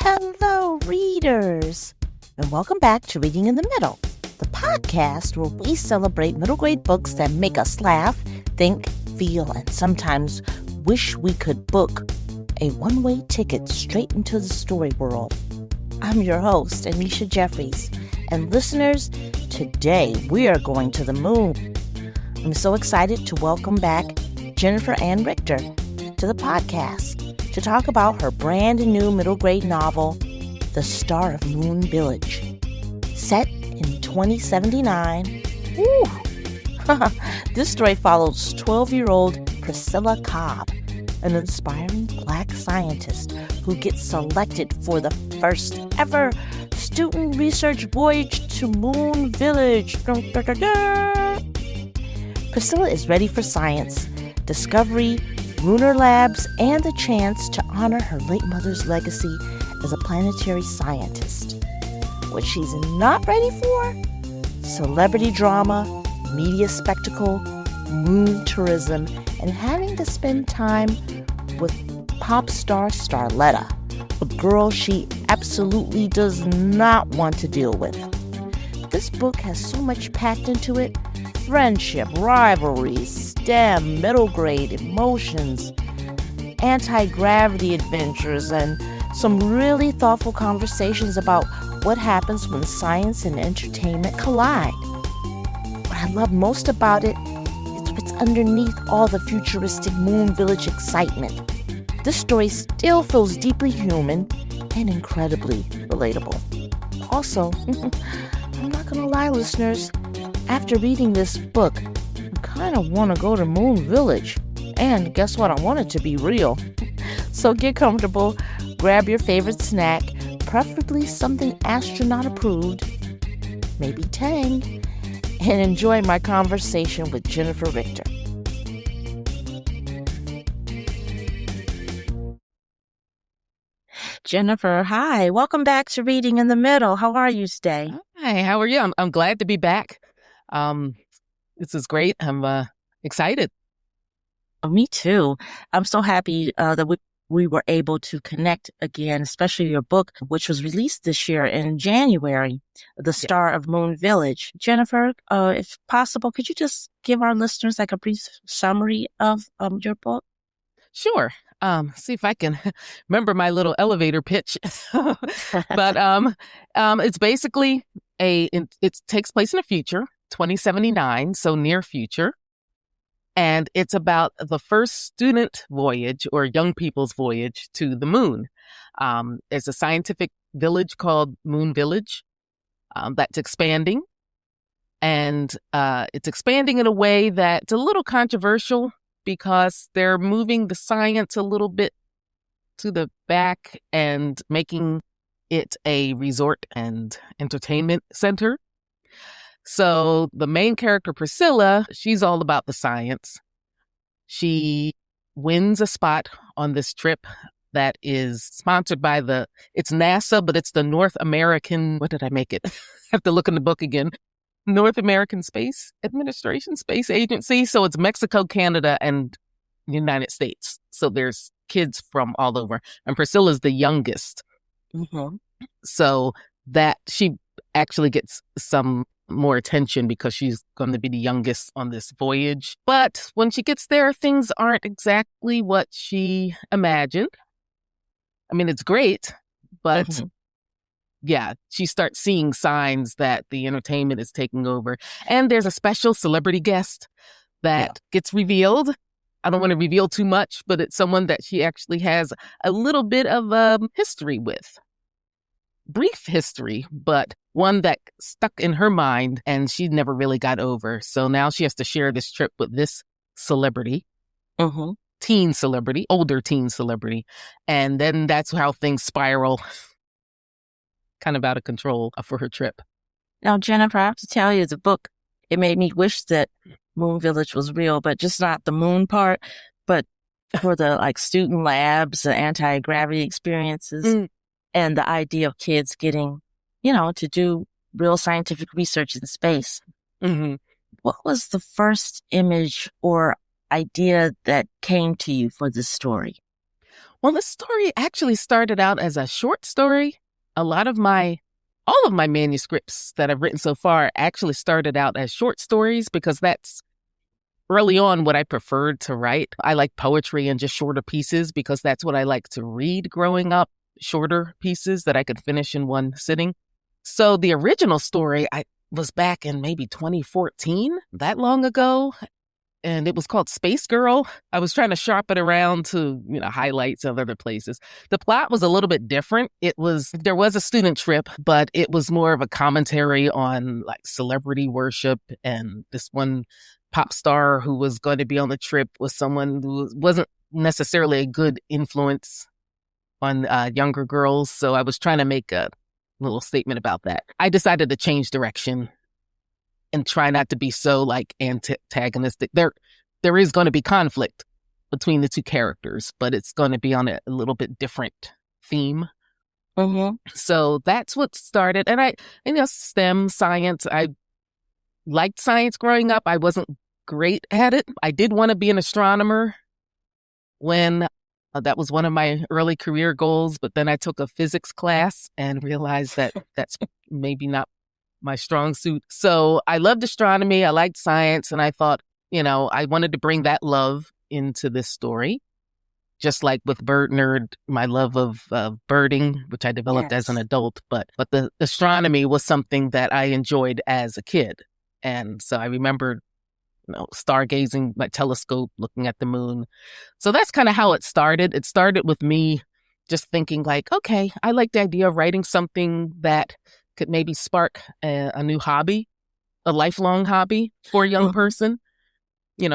Hello, readers, and welcome back to Reading in the Middle, the podcast where we celebrate middle grade books that make us laugh, think, feel, and sometimes wish we could book a one-way ticket straight into the story world. I'm your host, Annisha Jeffries, and listeners, today we are going to the moon. I'm so excited to welcome back Jennifer Ann Richter to the podcast to talk about her brand new middle grade novel, The Star of Moon Village. Set in 2079, this story follows 12-year-old Priscilla Cobb, an inspiring Black scientist who gets selected for the first ever student research voyage to Moon Village. Dun, dun, dun, dun. Priscilla is ready for science, discovery, lunar labs, and the chance to honor her late mother's legacy as a planetary scientist. What she's not ready for? Celebrity drama, media spectacle, moon tourism, and having to spend time with pop star Starletta, a girl she absolutely does not want to deal with. This book has so much packed into it: friendship, rivalries, STEM, middle grade, emotions, anti-gravity adventures, and some really thoughtful conversations about what happens when science and entertainment collide. What I love most about it is what's underneath all the futuristic Moon Village excitement. This story still feels deeply human and incredibly relatable. Also, I'm not gonna lie, listeners, after reading this book, I kind of want to go to Moon Village. And guess what? I want it to be real. So get comfortable, grab your favorite snack, preferably something astronaut approved, maybe Tang, and enjoy my conversation with Jennifer Richter. Jennifer, hi. Welcome back to Reading in the Middle. How are you today? Hi, how are you? I'm glad to be back. This is great. I'm excited. Oh, me too. I'm so happy that we were able to connect again, especially your book, which was released this year in January, The Star of Moon Village. Jennifer, if possible, could you just give our listeners like a brief summary of your book? Sure. See if I can remember my little elevator pitch. But it's basically it takes place in the future, 2079, so near future. And it's about the first student voyage or young people's voyage to the moon. There's a scientific village called Moon Village that's expanding. And it's expanding in a way that's a little controversial because they're moving the science a little bit to the back and making it a resort and entertainment center. So the main character, Priscilla, she's all about the science. She wins a spot on this trip that is sponsored by it's NASA, but it's the North American, what did I make it? I have to look in the book again. North American Space Administration, Space Agency. So it's Mexico, Canada, and the United States. So there's kids from all over. And Priscilla's the youngest. Mm-hmm. So that she actually gets some more attention because she's going to be the youngest on this voyage. But when she gets there, things aren't exactly what she imagined. I mean, it's great, but yeah, she starts seeing signs that the entertainment is taking over. And there's a special celebrity guest that gets revealed. I don't want to reveal too much, but it's someone that she actually has a little bit of history with. Brief history, but one that stuck in her mind and she never really got over. So now she has to share this trip with this celebrity, teen celebrity, older teen celebrity. And then that's how things spiral kind of out of control for her trip. Now, Jennifer, I have to tell you, the book, it made me wish that Moon Village was real, but just not the moon part, but for the student labs, the anti-gravity experiences, and the idea of kids getting, to do real scientific research in space. Mm-hmm. What was the first image or idea that came to you for this story? Well, this story actually started out as a short story. All of my manuscripts that I've written so far actually started out as short stories because that's early on what I preferred to write. I like poetry and just shorter pieces because that's what I like to read growing up, shorter pieces that I could finish in one sitting. So the original story I was back in maybe 2014, that long ago, and it was called Space Girl. I was trying to shop it around to, highlights of other places. The plot was a little bit different. There was a student trip, but it was more of a commentary on like celebrity worship, and this one pop star who was going to be on the trip was someone who wasn't necessarily a good influence on younger girls. So I was trying to make a little statement about that. I decided to change direction and try not to be so like antagonistic. There is going to be conflict between the two characters, but it's going to be on a little bit different theme. Mm-hmm. So that's what started. And STEM, science, I liked science growing up. I wasn't great at it. I did want to be an astronomer when that was one of my early career goals, but then I took a physics class and realized that that's maybe not my strong suit. So I loved astronomy. I liked science. And I thought, I wanted to bring that love into this story. Just like with Bird Nerd, my love of birding, which I developed as an adult. But the astronomy was something that I enjoyed as a kid. And so I remember, stargazing, my telescope, looking at the moon. So that's kind of how it started. It started with me just thinking like, okay, I like the idea of writing something that could maybe spark a new hobby, a lifelong hobby for a young person.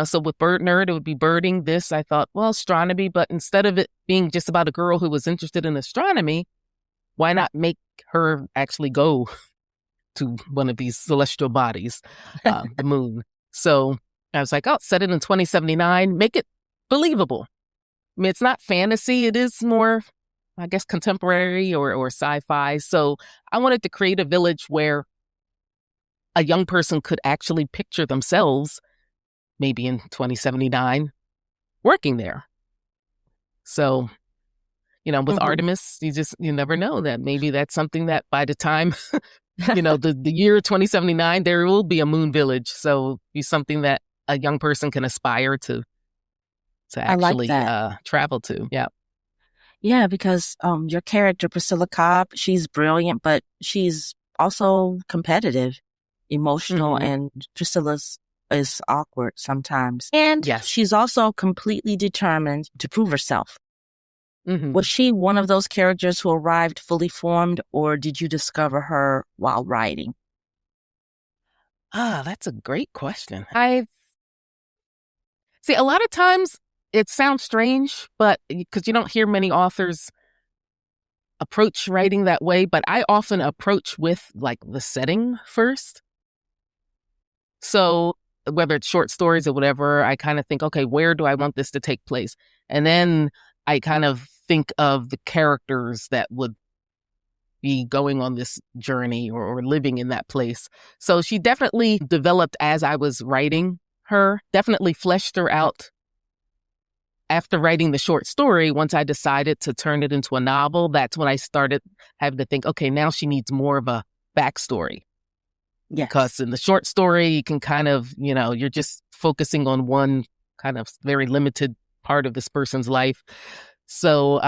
So with Bird Nerd, it would be birding. This, I thought, well, astronomy, but instead of it being just about a girl who was interested in astronomy, why not make her actually go to one of these celestial bodies, the moon? So I was like, set it in 2079, make it believable. I mean, it's not fantasy. It is more, I guess, contemporary or sci-fi. So I wanted to create a village where a young person could actually picture themselves, maybe in 2079, working there. So, with Artemis, you never know that maybe that's something that by the time, the year 2079, there will be a moon village. So be something that a young person can aspire to actually travel to. Yeah. Yeah, because your character, Priscilla Cobb, she's brilliant, but she's also competitive, emotional, and Priscilla's is awkward sometimes. And she's also completely determined to prove herself. Was she one of those characters who arrived fully formed, or did you discover her while writing? That's a great question. A lot of times it sounds strange, but because you don't hear many authors approach writing that way, but I often approach with like the setting first. So whether it's short stories or whatever, I kind of think, okay, where do I want this to take place? And then I kind of think of the characters that would be going on this journey or living in that place. So she definitely developed as I was writing her, definitely fleshed her out. After writing the short story, once I decided to turn it into a novel, that's when I started having to think, okay, now she needs more of a backstory. Yes. Because in the short story, you can kind of, you're just focusing on one kind of very limited part of this person's life. So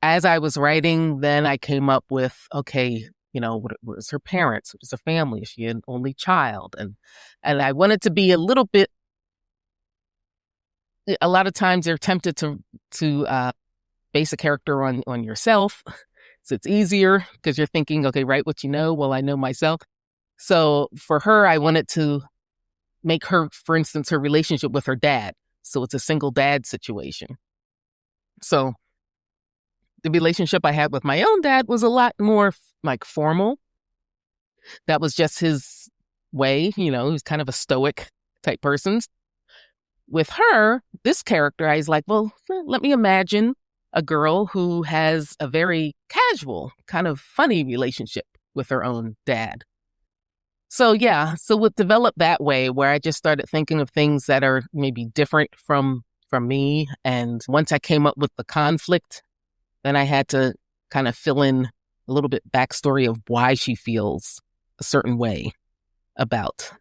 as I was writing, then I came up with, okay, what was her parents? What was her family? Is she an only child? And I wanted to be a little bit, a lot of times they're tempted to base a character on yourself. So it's easier because you're thinking, okay, write what you know. Well, I know myself. So for her, I wanted to make her, for instance, her relationship with her dad. So it's a single dad situation. So the relationship I had with my own dad was a lot more like formal. That was just his way, he was kind of a stoic type person. With her, this character, I was like, well, let me imagine a girl who has a very casual, kind of funny relationship with her own dad. So it developed that way where I just started thinking of things that are maybe different from me. And once I came up with the conflict then I had to kind of fill in a little bit backstory of why she feels a certain way about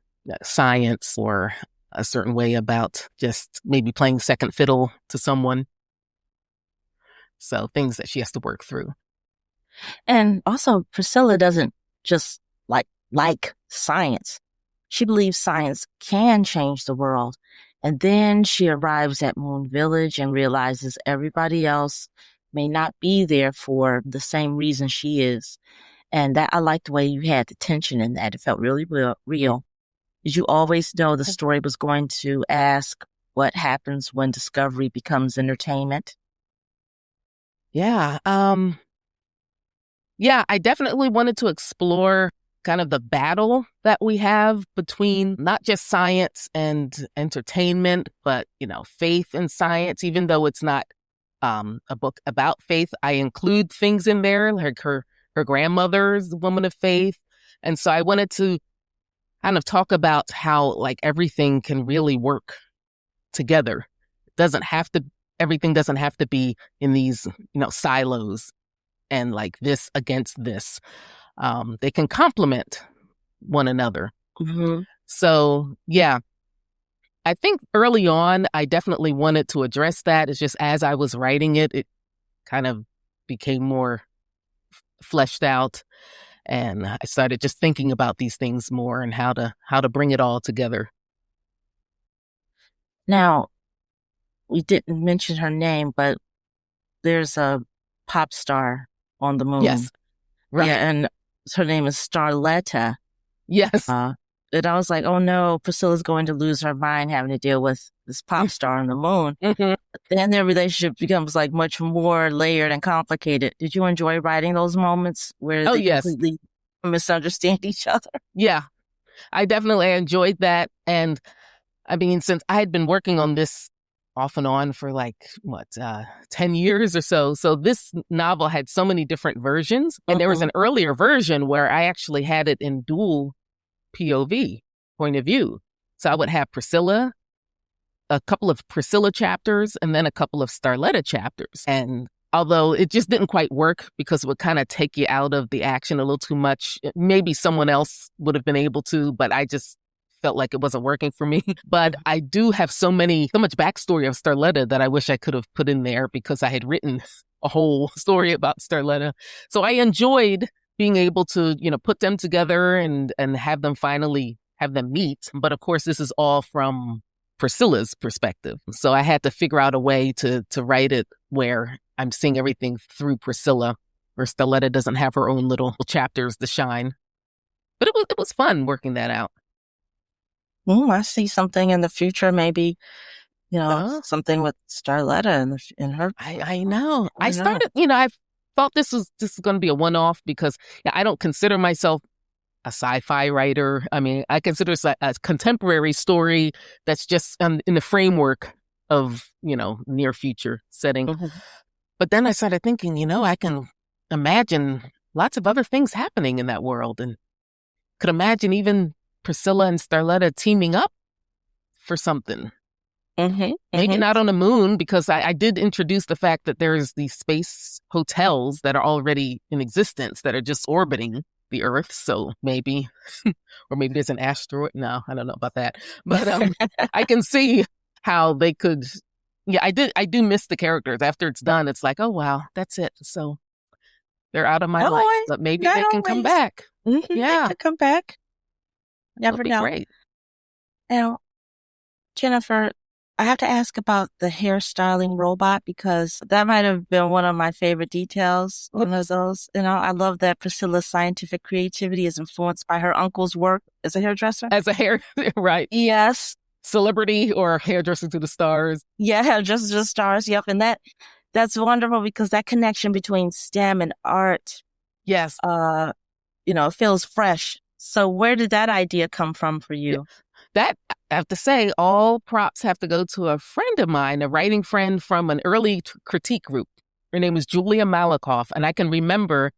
science, or a certain way about just maybe playing second fiddle to someone. So things that she has to work through. And also, Priscilla doesn't just like science. She believes science can change the world. And then she arrives at Moon Village and realizes everybody else may not be there for the same reason she is. And that, I like the way you had the tension in that. It felt really real. Did you always know the story was going to ask what happens when discovery becomes entertainment? Yeah. Yeah, I definitely wanted to explore kind of the battle that we have between not just science and entertainment, but, faith and science. Even though it's not a book about faith, I include things in there, like her grandmother's woman of faith. And so I wanted to kind of talk about how everything can really work together. Everything doesn't have to be in these, silos and this against this. They can complement one another. Mm-hmm. So, yeah, I think early on, I definitely wanted to address that. It's just as I was writing it, it kind of became more fleshed out. And I started just thinking about these things more and how to bring it all together. Now, we didn't mention her name, but there's a pop star on the moon. Yes, right. Yeah, and her name is Starletta. Yes. And I was like, oh no, Priscilla's going to lose her mind having to deal with this pop star on the moon. Mm-hmm. Then their relationship becomes much more layered and complicated. Did you enjoy writing those moments where they completely misunderstand each other? Yeah, I definitely enjoyed that. And I mean, since I had been working on this off and on for 10 years or so. So this novel had so many different versions. And there was an earlier version where I actually had it in dual POV, point of view. So I would have Priscilla, a couple of Priscilla chapters, and then a couple of Starletta chapters. And although it just didn't quite work because it would kind of take you out of the action a little too much, maybe someone else would have been able to, but I just felt like it wasn't working for me. But I do have so much backstory of Starletta that I wish I could have put in there because I had written a whole story about Starletta. So I enjoyed being able to, put them together and have them finally have them meet. But of course, this is all from Priscilla's perspective. So I had to figure out a way to write it where I'm seeing everything through Priscilla, where Starletta doesn't have her own little chapters to shine. But it was fun working that out. I see something in the future, maybe, something with Starletta in her. I know. I started, I thought this is going to be a one-off because I don't consider myself a sci-fi writer. I mean, I consider it a contemporary story that's just in the framework of, near future setting. Mm-hmm. But then I started thinking, I can imagine lots of other things happening in that world, and could imagine even Priscilla and Starletta teaming up for something. Mm-hmm. Maybe not on the moon, because I did introduce the fact that there's these space hotels that are already in existence that are just orbiting the Earth. So maybe, or maybe there's an asteroid. No, I don't know about that. But I can see how they could. Yeah, I do miss the characters. After it's done, it's like, oh, wow, that's it. So they're out of my life. But maybe they can come back. Mm-hmm, yeah. They could come back. Never know. Great. Now, Jennifer, I have to ask about the hairstyling robot because that might have been one of my favorite details. One of those, I love that Priscilla's scientific creativity is influenced by her uncle's work as a hairdresser. Right. Yes. Celebrity or hairdresser to the stars. Yeah, hairdresser to the stars. Yep. And that's wonderful because that connection between STEM and art. Yes. Feels fresh. So where did that idea come from for you? That, I have to say, all props have to go to a friend of mine, a writing friend from an early critique group. Her name was Julia Malakoff. And I can remember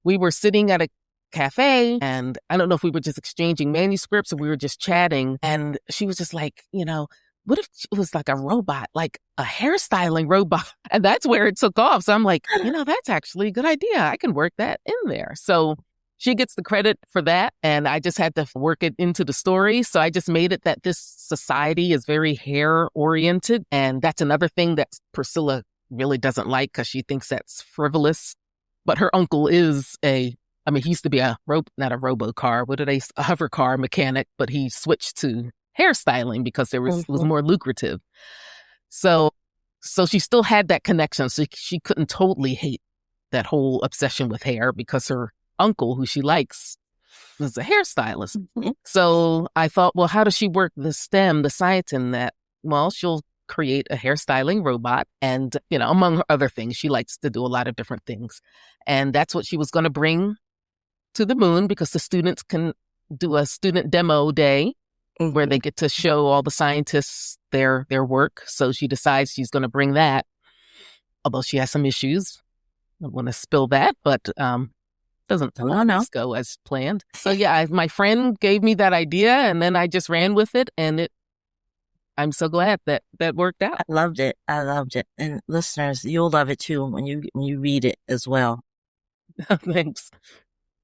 we were sitting at a cafe, and I don't know if we were just exchanging manuscripts or we were just chatting. And she was just like, what if it was like a robot, like a hairstyling robot? And that's where it took off. So I'm like, that's actually a good idea. I can work that in there. So she gets the credit for that. And I just had to work it into the story. So I just made it that this society is very hair oriented. And that's another thing that Priscilla really doesn't like because she thinks that's frivolous. But her uncle is he used to be not a robo-car, a hover car mechanic, but he switched to hairstyling because it was more lucrative. So she still had that connection. So she couldn't totally hate that whole obsession with hair because her uncle, who she likes, was a hairstylist. Mm-hmm. So I thought, well, how does she work the STEM, the science in that? Well, she'll create a hairstyling robot and, among other things, she likes to do a lot of different things. And that's what she was going to bring to the moon because the students can do a student demo day where they get to show all the scientists their work. So she decides she's going to bring that, although she has some issues. I don't want to spill that, but doesn't always go as planned. So yeah, my friend gave me that idea and then I just ran with it and I'm so glad that worked out. I loved it. And listeners, you'll love it too when you read it as well. Thanks.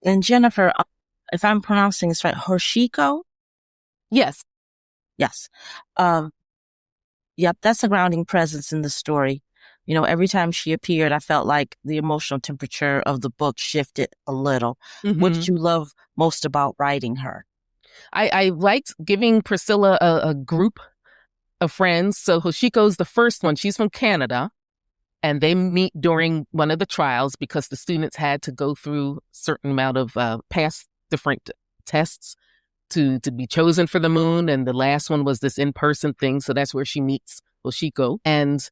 And Jennifer, if I'm pronouncing this right, Hoshiko? Yes. Yep, that's a grounding presence in the story. Every time she appeared, I felt like the emotional temperature of the book shifted a little. Mm-hmm. What did you love most about writing her? I liked giving Priscilla a group of friends. So Hoshiko's the first one. She's from Canada. And they meet during one of the trials because the students had to go through a certain amount of pass different tests to be chosen for the moon. And the last one was this in-person thing. So that's where she meets Hoshiko. And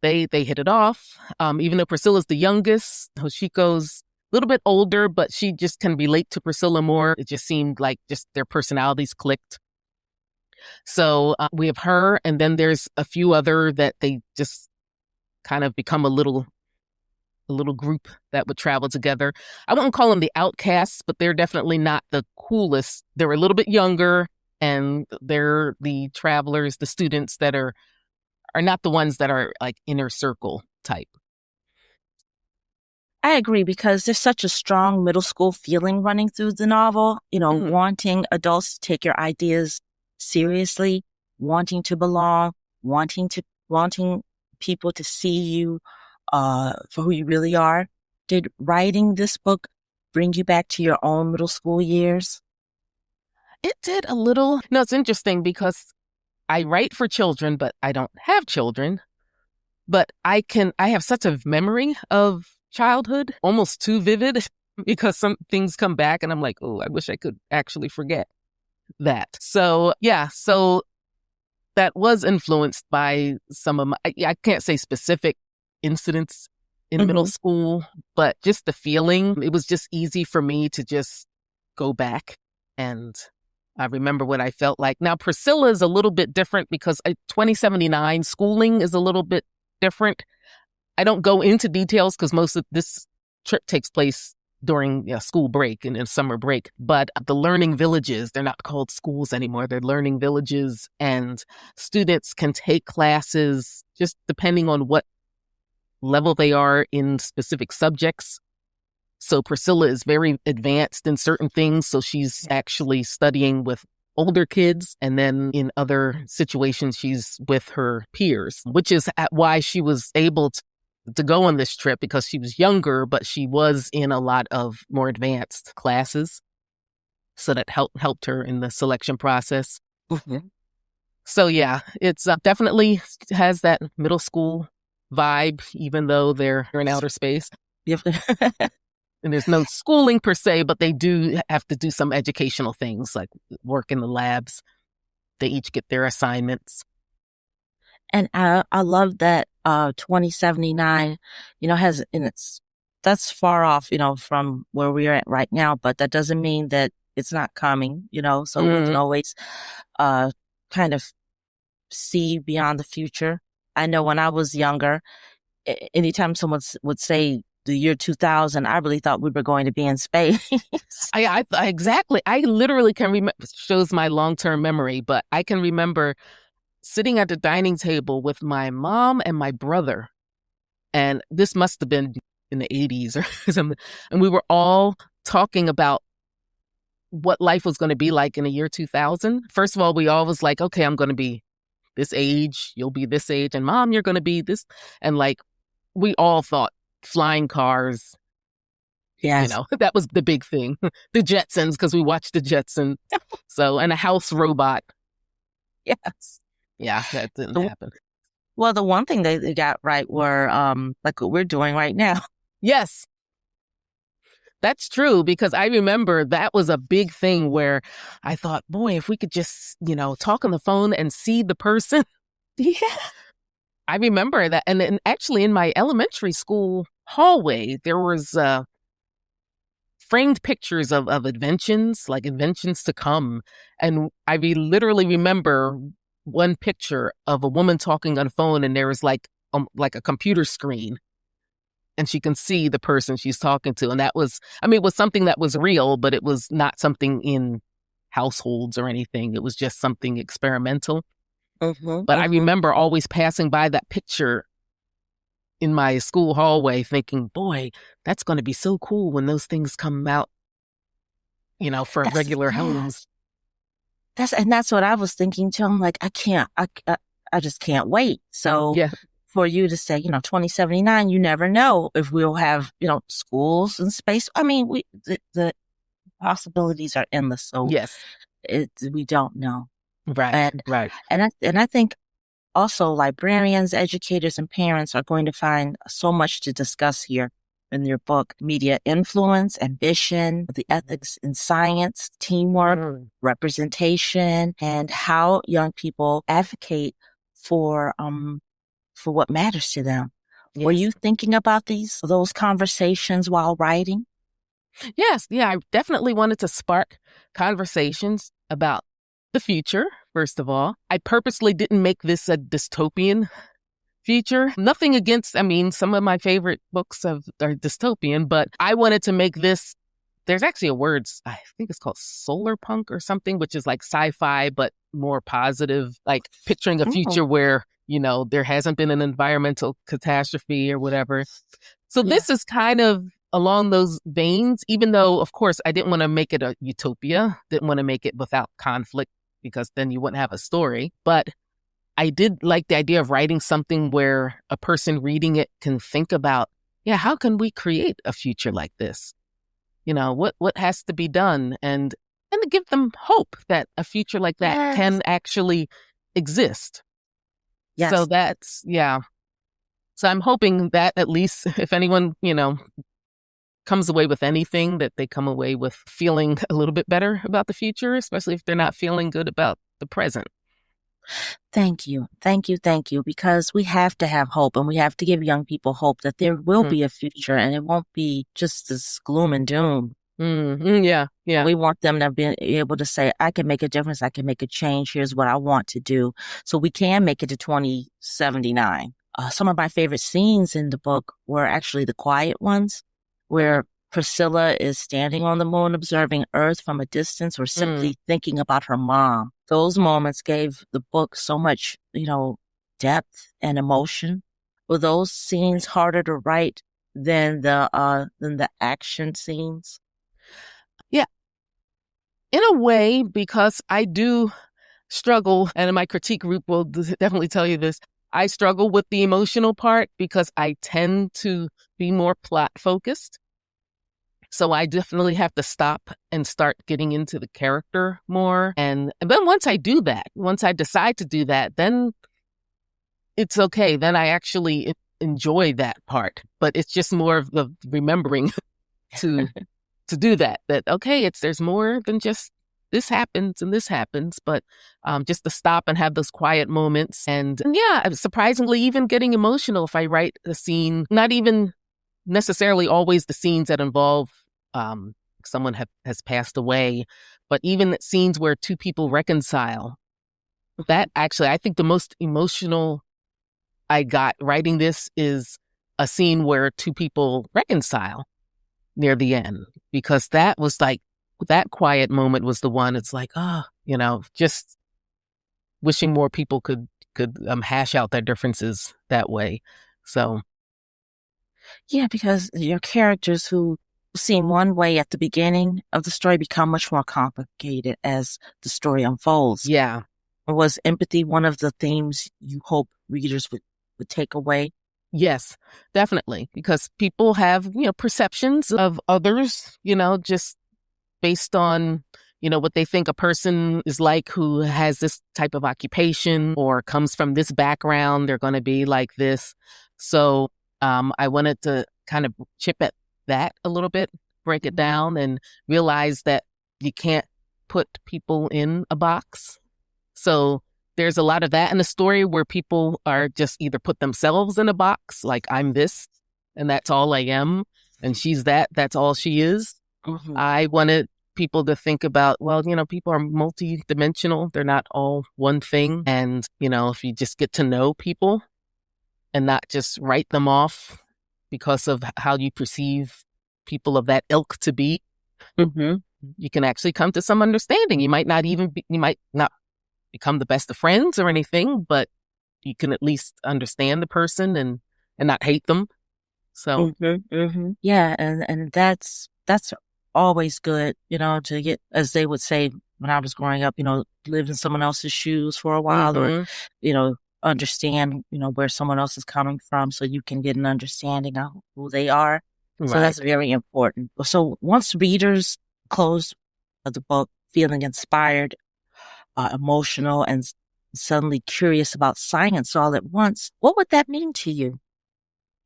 they hit it off. Even though Priscilla's the youngest, Hoshiko's a little bit older, but she just can relate to Priscilla more. It just seemed like just their personalities clicked. So we have her, and then there's a few other that they just kind of become a little group that would travel together. I wouldn't call them the outcasts, but they're definitely not the coolest. They're a little bit younger, and they're the travelers, the students that are not the ones that are like inner circle type. I agree because there's such a strong middle school feeling running through the novel, wanting adults to take your ideas seriously, wanting to belong, wanting people to see you for who you really are. Did writing this book bring you back to your own middle school years? It did a little. No, it's interesting because I write for children, but I don't have children. But I have such a memory of childhood, almost too vivid, because some things come back and I'm like, oh, I wish I could actually forget that. So yeah, that was influenced by some of I can't say specific incidents in middle school, but just the feeling. It was just easy for me to just go back. And I remember what I felt like. Now, Priscilla is a little bit different because 2079 schooling is a little bit different. I don't go into details because most of this trip takes place during school break and summer break. But the learning villages, they're not called schools anymore. They're learning villages, and students can take classes just depending on what level they are in specific subjects. So Priscilla is very advanced in certain things. So she's actually studying with older kids. And then in other situations, she's with her peers, which is why she was able to go on this trip, because she was younger, but she was in a lot of more advanced classes. So that helped her in the selection process. Mm-hmm. So yeah, it's definitely has that middle school vibe, even though they're in outer space. Yep. And there's no schooling per se, but they do have to do some educational things like work in the labs. They each get their assignments. And I love that 2079, that's far off, from where we're at right now, but that doesn't mean that it's not coming, so we can always kind of see beyond the future. I know when I was younger, anytime someone would say the year 2000, I really thought we were going to be in space. I exactly. I literally can remember, shows my long-term memory, but I can remember sitting at the dining table with my mom and my brother. And this must have been in the 80s or something. And we were all talking about what life was going to be like in the year 2000. First of all, we all was like, okay, I'm going to be this age, you'll be this age, and Mom, you're going to be this. And like, we all thought flying cars, Yes. that was the big thing. The Jetsons, because we watched the Jetsons. So, and a house robot. Yes. Yeah, that didn't happen. Well, the one thing they got right were like what we're doing right now. Yes. That's true, because I remember that was a big thing where I thought, boy, if we could just, talk on the phone and see the person. Yeah. I remember that. And then actually in my elementary school hallway, there was framed pictures of inventions, like inventions to come. And I literally remember one picture of a woman talking on the phone, and there was like a computer screen, and she can see the person she's talking to. And that was, it was something that was real, but it was not something in households or anything. It was just something experimental. But I remember always passing by that picture in my school hallway thinking, boy, that's going to be so cool when those things come out, for regular homes. That's what I was thinking too. I'm like, I just can't wait. So yeah. For you to say, 2079, you never know if we'll have, schools in space. The possibilities are endless. So yes, we don't know. Right. And I think also librarians, educators, and parents are going to find so much to discuss here in your book: media influence, ambition, the ethics in science, teamwork, representation, and how young people advocate for what matters to them. Yes. Were you thinking about those conversations while writing? Yes. Yeah, I definitely wanted to spark conversations about the future, first of all. I purposely didn't make this a dystopian future. Nothing against, some of my favorite books are dystopian, but I wanted to make this, there's actually a word, I think it's called solar punk or something, which is like sci-fi, but more positive, like picturing a future where, there hasn't been an environmental catastrophe or whatever. So this is kind of along those veins, even though, of course, I didn't want to make it a utopia, didn't want to make it without conflict, because then you wouldn't have a story. But I did like the idea of writing something where a person reading it can think about, how can we create a future like this? What has to be done, and to give them hope that a future like that can actually exist. Yes. So that's, So I'm hoping that at least if anyone, comes away with anything, that they come away with feeling a little bit better about the future, especially if they're not feeling good about the present. Thank you. Thank you. Thank you. Because we have to have hope, and we have to give young people hope that there will be a future, and it won't be just this gloom and doom. Yeah. We want them to be able to say, I can make a difference. I can make a change. Here's what I want to do. So we can make it to 2079. Some of my favorite scenes in the book were actually the quiet ones, where Priscilla is standing on the moon observing Earth from a distance, or simply thinking about her mom. Those moments gave the book so much, depth and emotion. Were those scenes harder to write than the action scenes? Yeah. In a way, because I do struggle, and in my critique group will definitely tell you this, I struggle with the emotional part because I tend to be more plot focused. So I definitely have to stop and start getting into the character more. And then once I do that, once I decide to do that, then it's okay. Then I actually enjoy that part. But it's just more of the remembering to do that, okay, there's more than just this happens and this happens, but just to stop and have those quiet moments. And surprisingly, even getting emotional if I write a scene, not even necessarily always the scenes that involve someone has passed away, but even scenes where two people reconcile. That actually, I think the most emotional I got writing this is a scene where two people reconcile near the end, because that was like, that quiet moment was the one, it's like, just wishing more people could could hash out their differences that way. So Yeah, because your characters who seem one way at the beginning of the story become much more complicated as the story unfolds. yeah. Was empathy one of the themes you hope readers would take away? Yes, definitely. Because people have, perceptions of others, just based on, what they think a person is like who has this type of occupation or comes from this background. They're going to be like this. So I wanted to kind of chip at that a little bit, break it down, and realize that you can't put people in a box. So there's a lot of that in the story where people are just either put themselves in a box, like I'm this and that's all I am, and she's that, that's all she is. Mm-hmm. I wanted people to think about, well, people are multi-dimensional. They're not all one thing. And, if you just get to know people and not just write them off because of how you perceive people of that ilk to be, you can actually come to some understanding. You might not become the best of friends or anything, but you can at least understand the person and not hate them. So yeah, and that's always good, to get, as they would say when I was growing up, live in someone else's shoes for a while, or understand, where someone else is coming from, so you can get an understanding of who they are. Right. So that's very important. So once readers close the book feeling inspired, emotional, and suddenly curious about science all at once, what would that mean to you?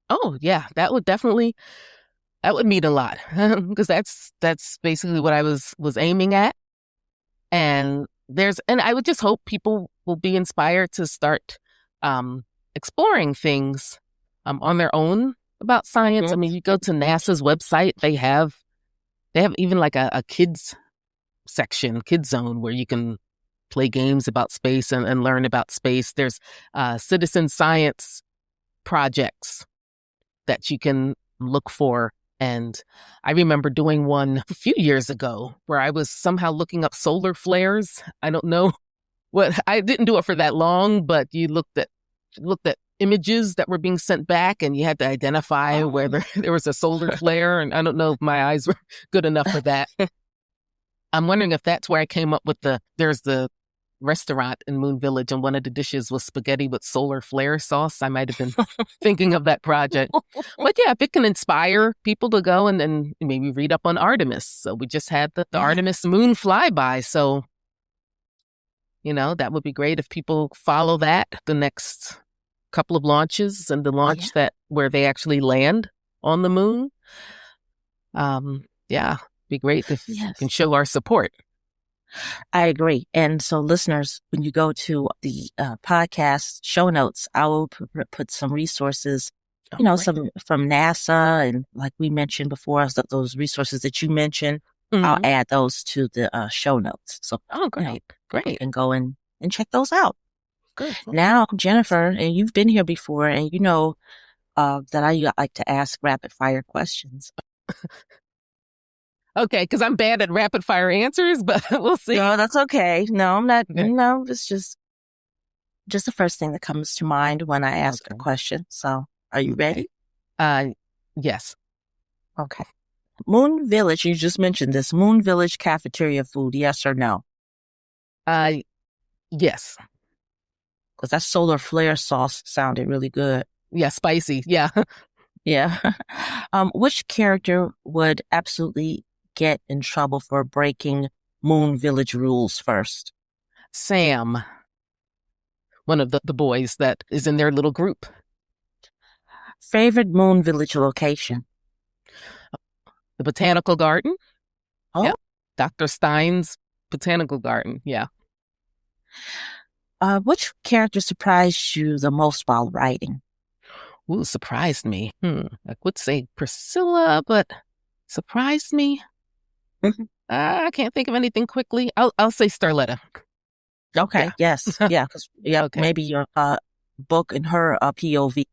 Oh, yeah, that would mean a lot because that's basically what I was aiming at. And I would just hope people will be inspired to start exploring things on their own about science. I mean, you go to NASA's website, they have even like a kids section, kids zone, where you can play games about space and learn about space. There's citizen science projects that you can look for. And I remember doing one a few years ago where I was somehow looking up solar flares. I don't know I didn't do it for that long, but you looked at images that were being sent back and you had to identify whether there was a solar flare. And I don't know if my eyes were good enough for that. I'm wondering if that's where I came up with there's the restaurant in Moon Village, and one of the dishes was spaghetti with solar flare sauce. I might have been thinking of that project. But yeah, if it can inspire people to go and then maybe read up on Artemis. So we just had the Artemis moon flyby. So, that would be great if people follow that, the next couple of launches and the launch where they actually land on the moon. Yeah, be great if you can show our support. I agree. And so listeners, when you go to the podcast show notes, I will put some resources, some from NASA, and like we mentioned before, those resources that you mentioned, I'll add those to the show notes. So, great. You can go and check those out. Good. Now, Jennifer, and you've been here before, and that I like to ask rapid fire questions. Okay, because I'm bad at rapid fire answers, but we'll see. No, that's okay. No, I'm not. Okay. No, it's just the first thing that comes to mind when I ask a question. So, are you ready? Yes. Okay. Moon Village, you just mentioned this. Moon Village cafeteria food, yes or no? Yes. Because that solar flare sauce sounded really good. Yeah, spicy. Yeah. Yeah. Which character would absolutely get in trouble for breaking Moon Village rules first? Sam, one of the boys that is in their little group. Favorite Moon Village location? The Botanical Garden. Oh. Yeah. Dr. Stein's Botanical Garden. Yeah. Which character surprised you the most while writing? Ooh, surprised me. I would say Priscilla, but surprised me. I can't think of anything quickly. I'll say Starletta. Okay. Yeah. Yes. Yeah. Because okay. Maybe your book and her POV.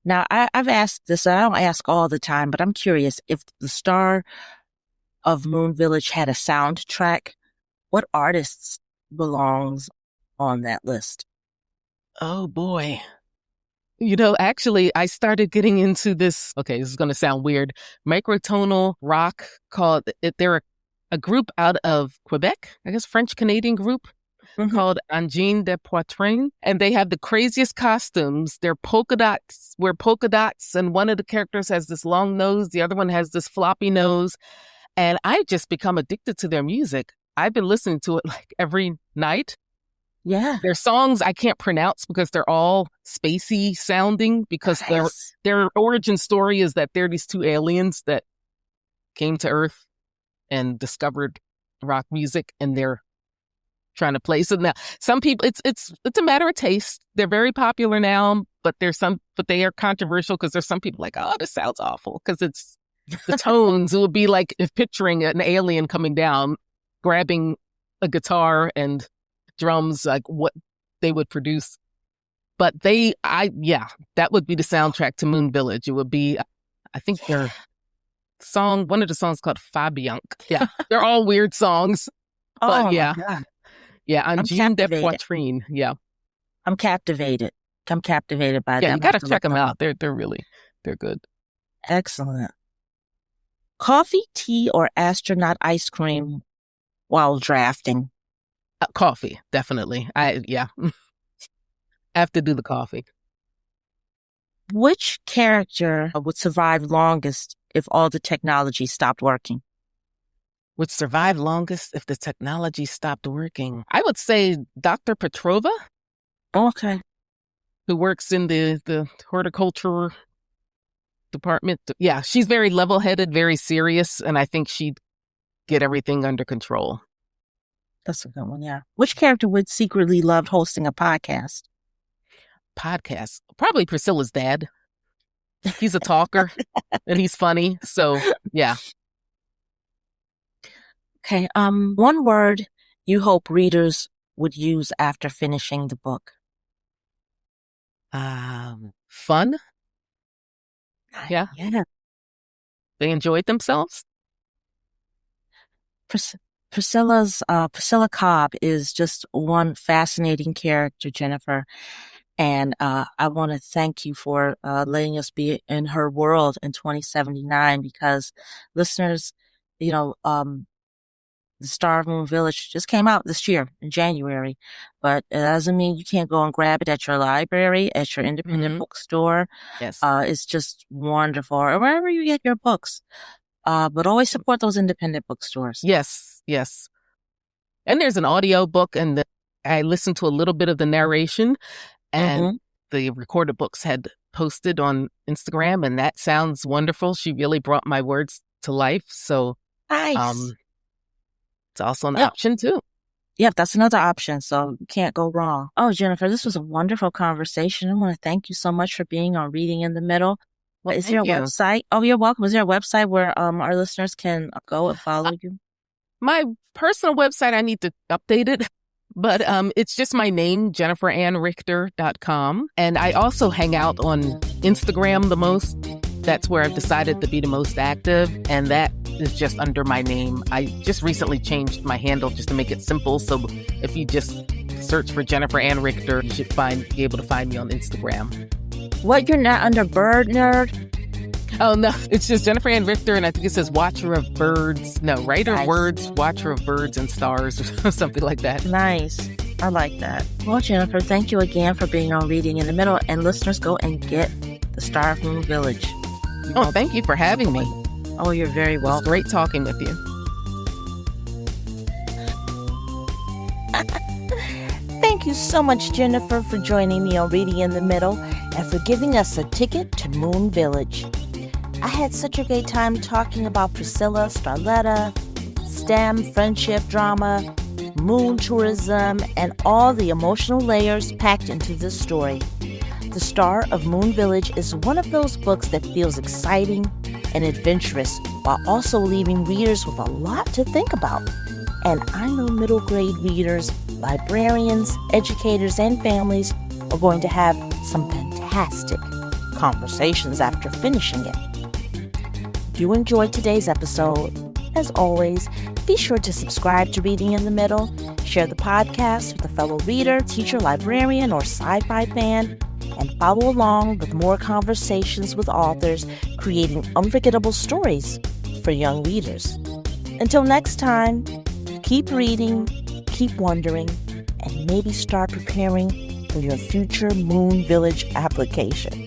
Now, I've asked this. I don't ask all the time, but I'm curious if the star of Moon Village had a soundtrack. What artists belongs on that list? Oh boy. Actually, I started getting into this. Okay, this is going to sound weird. Microtonal rock called they're a group out of Quebec, I guess French Canadian group called Angine de Poitrine. And they have the craziest costumes. They're polka dots, wear polka dots. And one of the characters has this long nose. The other one has this floppy nose. And I've just become addicted to their music. I've been listening to it like every night. Yeah. Their songs I can't pronounce because they're all spacey sounding because their origin story is that they're these two aliens that came to Earth and discovered rock music and they're trying to play. So now some people it's a matter of taste. They're very popular now, but they are controversial because there's some people like, oh, this sounds awful because it's the tones. It would be like if picturing an alien coming down, grabbing a guitar and drums, like what they would produce. But that would be the soundtrack to Moon Village. It would be, I think their song, one of the songs called Fabianc. Yeah, they're all weird songs. But my God. Yeah, Angine de Poitrine. Yeah. I'm captivated by that. Yeah, you got to check them out. They're good. Excellent. Coffee, tea, or astronaut ice cream while drafting? Coffee, definitely. I have to do the coffee. Which character would survive longest if all the technology stopped working? Would survive longest if the technology stopped working? I would say Dr. Petrova. Okay. Who works in the horticulture department. Yeah, she's very level-headed, very serious, and I think she'd get everything under control. That's a good one, yeah. Which character would secretly love hosting a podcast? Podcast? Probably Priscilla's dad. He's a talker and he's funny. So, yeah. Okay, one word you hope readers would use after finishing the book. Fun? Yeah. Yeah. They enjoyed themselves? Priscilla Cobb is just one fascinating character, Jennifer. And I want to thank you for letting us be in her world in 2079 because listeners, The Star of Moon Village just came out this year in January, but it doesn't mean you can't go and grab it at your library, at your independent bookstore. Yes. It's just wonderful, or wherever you get your books. But always support those independent bookstores. Yes. And there's an audio book, and I listened to a little bit of the narration, and the recorded books had posted on Instagram, and that sounds wonderful. She really brought my words to life. So, nice. It's also an option too. Yep, that's another option. So you can't go wrong. Oh, Jennifer, this was a wonderful conversation. I want to thank you so much for being on Reading in the Middle. Is there a website? Oh, you're welcome. Is there a website where our listeners can go and follow you? My personal website, I need to update it, but it's just my name, JenniferAnnRichter.com. And I also hang out on Instagram the most. That's where I've decided to be the most active, and that is just under my name. I just recently changed my handle just to make it simple. So if you just search for Jennifer Ann Richter, you should be able to find me on Instagram. What, you're not under Bird Nerd? Oh, no, it's just Jennifer Ann Richter, and I think it says Watcher of Birds. No, Writer of Words, Watcher of Birds and Stars, or something like that. Nice. I like that. Well, Jennifer, thank you again for being on Reading in the Middle, and listeners, go and get The Star of Moon Village. Oh, thank you for having me. Oh, you're very welcome. It's great talking with you. Thank you so much, Jennifer, for joining me on Reading in the Middle and for giving us a ticket to Moon Village. I had such a great time talking about Priscilla, Starletta, STEM, friendship, drama, moon tourism, and all the emotional layers packed into this story. The Star of Moon Village is one of those books that feels exciting and adventurous while also leaving readers with a lot to think about. And I know middle grade readers, librarians, educators, and families are going to have some fantastic conversations after finishing it. If you enjoyed today's episode, as always, be sure to subscribe to Reading in the Middle, Share the podcast with a fellow reader, teacher, librarian, or sci-fi fan, and follow along with more conversations with authors creating unforgettable stories for young readers. Until next time, keep reading, keep wondering, and maybe start preparing for your future Moon Village application.